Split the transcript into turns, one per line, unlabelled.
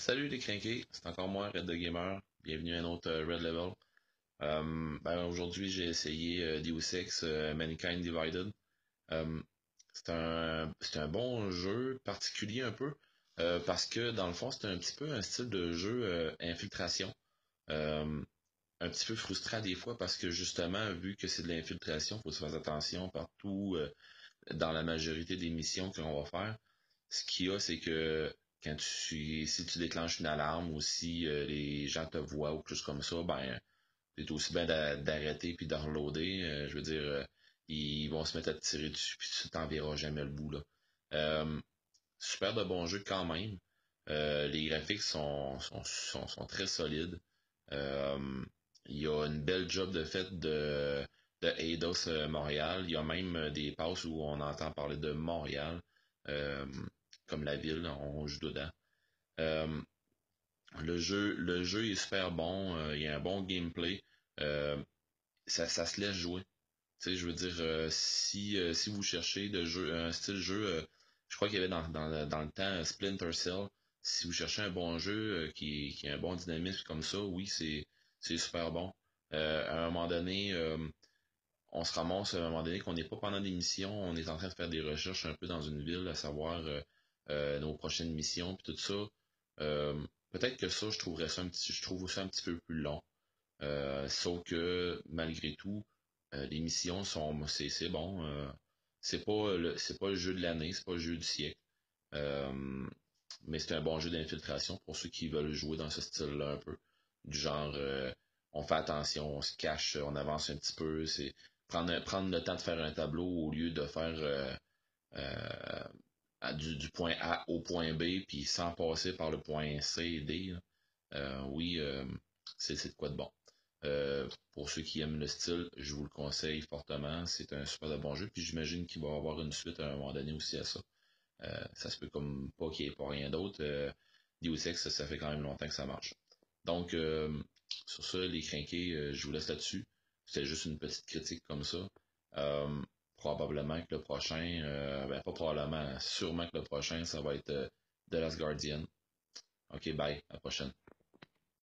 Salut les crinqués, c'est encore moi, Red the Gamer. Bienvenue à un autre Red Level. Aujourd'hui, j'ai essayé Deus Ex Mankind Divided. Euh, c'est un bon jeu, particulier un peu, parce que dans le fond, c'est un petit peu un style de jeu infiltration. Euh, un petit peu frustrant des fois parce que justement, vu que c'est de l'infiltration, faut se faire attention partout dans la majorité des missions que l'on va faire. Ce qu'il y a, c'est que si tu déclenches une alarme ou si les gens te voient ou plus comme ça, ben, c'est aussi bien d'arrêter puis de reloader. Je veux dire, ils vont se mettre à te tirer dessus puis tu t'en verras jamais le bout, là. Euh, Super de bon jeu quand même. Les graphiques sont très solides. Euh, il y a une belle job de fait de Eidos Montréal. Il y a même des passes où on entend parler de Montréal, euh, comme la ville, on joue dedans. Euh, le jeu est super bon, il y a un bon gameplay. Euh, ça se laisse jouer. Tu sais, je veux dire, si vous cherchez un style jeu, je crois qu'il y avait dans le temps Splinter Cell. Si vous cherchez un bon jeu qui a un bon dynamisme comme ça, oui, c'est super bon. À un moment donné, on se ramasse à un moment donné qu'on n'est pas pendant des missions, on est en train de faire des recherches un peu dans une ville, à savoir nos prochaines missions puis tout ça. Peut-être que ça, je trouve ça un petit peu plus long. Sauf que malgré tout, les missions c'est bon. C'est pas le jeu de l'année, c'est pas le jeu du siècle. Euh, mais c'est un bon jeu d'infiltration pour ceux qui veulent jouer dans ce style-là un peu. Du genre, on fait attention, on se cache, on avance un petit peu. C'est prendre le temps de faire un tableau au lieu de faire euh, du point A au point B, puis sans passer par le point C et D. Là. Oui, c'est de quoi de bon. Pour ceux qui aiment le style, je vous le conseille fortement. C'est un super de bon jeu. Puis j'imagine qu'il va y avoir une suite à un moment donné aussi à ça. Ça se peut comme pas qu'il n'y ait pas rien d'autre. Deus Ex, ça fait quand même longtemps que ça marche. Donc, sur ça, les crinqués, je vous laisse là-dessus. C'était juste une petite critique comme ça. Euh, Probablement que le prochain, ben pas probablement, sûrement que le prochain, ça va être The Last Guardian. Ok, bye, à la prochaine.